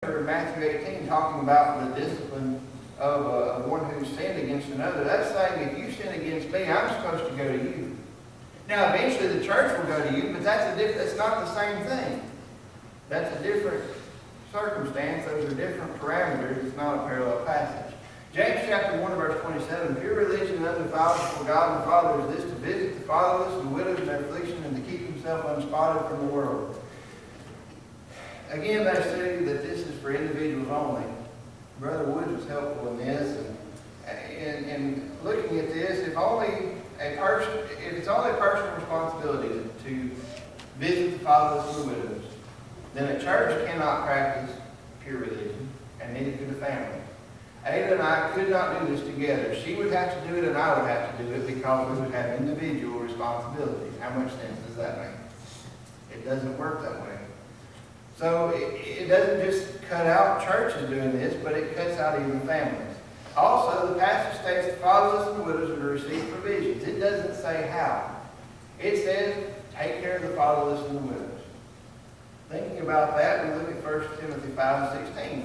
in Matthew 18 talking about the discipline of one who sinned against another. That's saying if you sin against me, I'm supposed to go to you. Now, eventually the church will go to you, but that's not the same thing. That's a different circumstance. Those are different parameters. It's not a parallel passage. James chapter 1, verse 27, pure religion and undefiled before God and the Father is this, to visit the fatherless and widows in their affliction and to keep himself unspotted from the world. Again, they say that this is for individuals only. Brother Woods was helpful in this. And looking at this, if it's only a personal responsibility to visit the fatherless and the widows, then a church cannot practice pure religion, and neither could a family. Ada and I could not do this together. She would have to do it and I would have to do it because we would have individual responsibilities. How much sense does that make? It doesn't work that way. So it doesn't just cut out churches doing this, but it cuts out even families. Also, the passage states the fatherless and the widows are to receive provisions. It doesn't say how. It says, take care of the fatherless and the widows. Thinking about that, we look at 1 Timothy 5:16.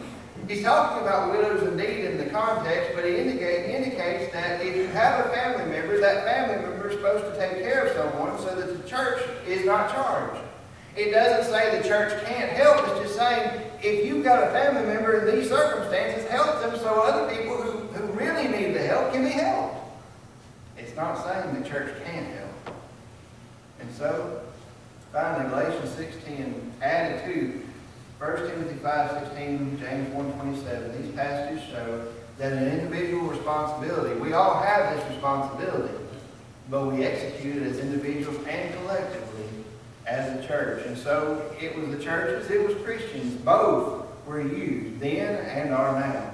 He's talking about widows indeed in the context, but he indicates that if you have a family member, that family member is supposed to take care of someone so that the church is not charged. It doesn't say the church can't help. It's just saying if you've got a family member in these circumstances, help them so other people who really need the help can be helped. It's not saying the church can't help. And so, finally, Galatians 6:10 added to 1 Timothy 5:16, James 1:27. These passages show that an individual responsibility, we all have this responsibility, but we execute it as individuals and collectively as a church. And so it was the churches, it was Christians, both were used then and are now.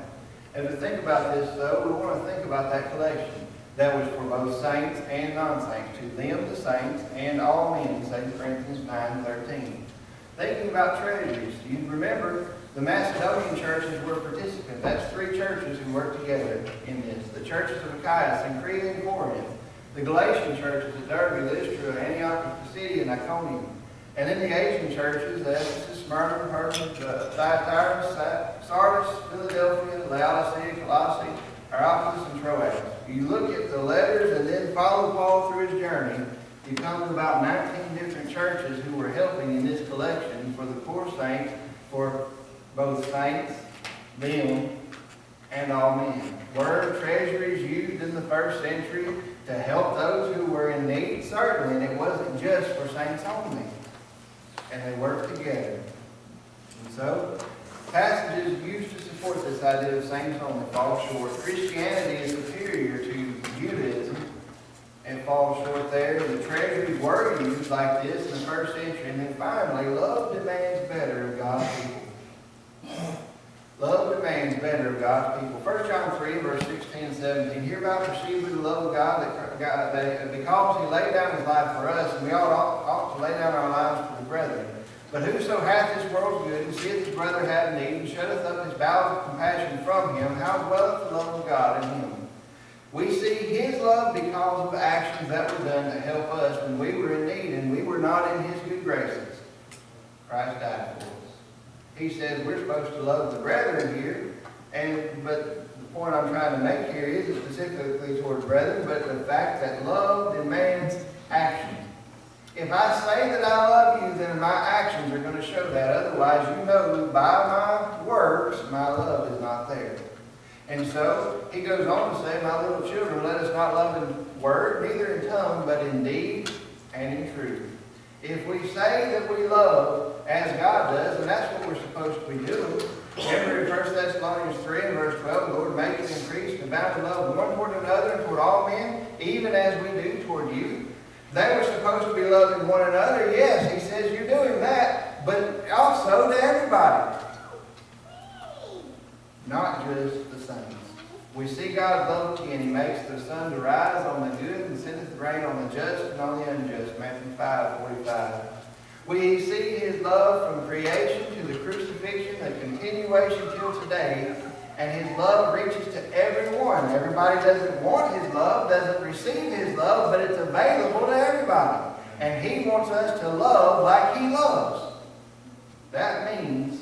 As we think about this, though, we want to think about that collection. That was for both saints and non-saints. To them, the saints, and all men, 2 Corinthians 9:13. Thinking about treasuries, you remember the Macedonian churches were participants. That's 3 churches who worked together in this. The churches of Achaia, Synchrea, and Corinth. The Galatian churches at Derbe, Lystra, Antioch, Pisidia, and Iconium. And then the Asian churches, Ephesus, Smyrna, Pergamum, Thyatira, Sardis, Philadelphia, Laodicea, Colossae, Hierapolis, and Troas. You look at the letters and then follow Paul through his journey, you come to about 19 different churches who were helping in this collection for the poor saints, for both saints, them, and all men. Were treasuries used in the first century to help those who were in need? Certainly, and it wasn't just for saints only. And they worked together. And so, passages used to support this idea of saints only fall short. Christianity is superior to Judaism and falls short there. The treasuries were used like this in the first century. And then finally, love demands better of God's people. Love demands better of God's people. 1 John 3, verse 16 and 17. Hereby perceive we the love of God, that because he laid down his life for us, and we ought to lay down our lives for the brethren. But whoso hath this world's good, and seeth his brother have need, and shutteth up his bowels of compassion from him, how dwelleth the love of God in him? We see his love because of actions that were done to help us when we were in need, and we were not in his good graces. Christ died for us. He says we're supposed to love the brethren here, but the point I'm trying to make here isn't specifically toward brethren, but the fact that love demands action. If I say that I love you, then my actions are going to show that. Otherwise, you know by my works, my love is not there. And so, he goes on to say, my little children, let us not love in word, neither in tongue, but in deed and in truth. If we say that we love as God does, and that's what we're supposed to be doing. Remember in 1 Thessalonians 3 and verse 12, the Lord maketh increase and abound in love one toward another and toward all men, even as we do toward you. They were supposed to be loving one another. Yes, he says you're doing that, but also to everybody. Not just the saints. We see God's love again. He makes the sun to rise on the good and sendeth rain on the just and on the unjust. Matthew 5:45. We see his love from creation to the crucifixion, the continuation till today, and his love reaches to everyone. Everybody doesn't want his love, doesn't receive his love, but it's available to everybody. And he wants us to love like he loves. That means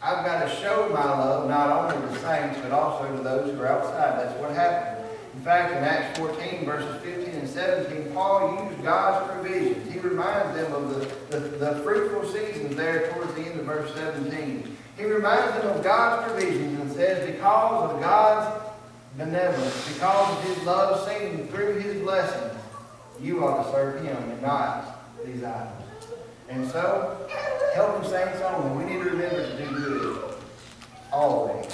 I've got to show my love not only to the saints, but also to those who are outside. That's what happened. In fact, in Acts 14, verses 15 and 17, Paul used God's provisions. He reminds them of the fruitful seasons there towards the end of verse 17. He reminds them of God's provisions and says, because of God's benevolence, because of His love seen through His blessings, you ought to serve Him and not these idols. And so, helping saints only, we need to remember to do good. Always.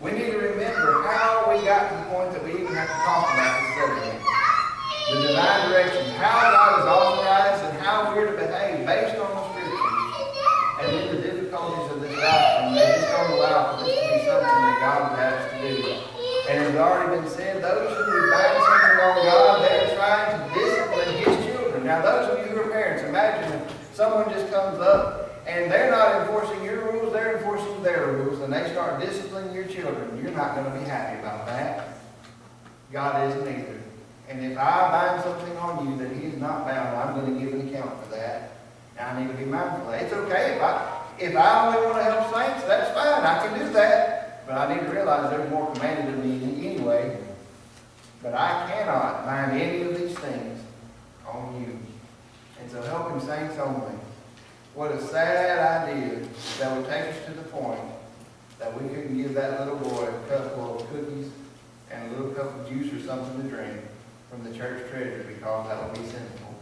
We need to remember how we got to the point that we even have to talk about this subject. The divine direction, how God has authorized and how we're to behave based on the Scriptures. And in the difficulties of this doctrine, they just don't allow for this to be something that God would have us to do. And as already been said, those who would bind something on God, they're trying to discipline His children. Now, those of you who are parents, imagine if someone just comes up and they're not enforcing your rules, they're enforcing their rules, and they start disciplining your children. You're not going to be happy about that. God isn't either. And if I bind something on you that He is not bound, I'm going to give an account for that. And I need to be mindful of that. It's okay if I only want to help saints, that's fine. I can do that. But I need to realize there's more commanded of me anyway. But I cannot bind any of these things on you. And so helping saints only. What a sad idea that would take us to the point that we couldn't give that little boy a couple of cookies and a little cup of juice or something to drink from the church treasury because that would be sinful.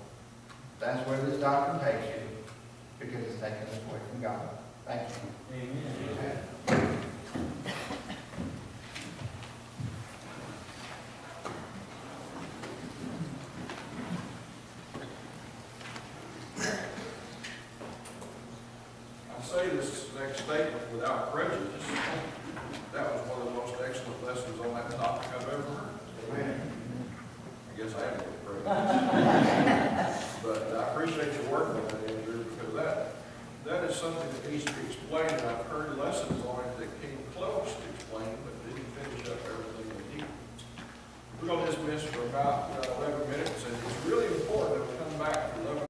That's where this doctrine takes you, because it's taking us away from God. Thank you. Amen. Say this next statement without prejudice. That was one of the most excellent lessons on that topic I've ever heard. Amen. I guess I have to get prejudice. But I appreciate your work on that, Andrew, because that is something that needs to be explained. And I've heard lessons on it that came close to explaining, but didn't finish up everything they need. We're going to dismiss for about 11 minutes, and it's really important that we come back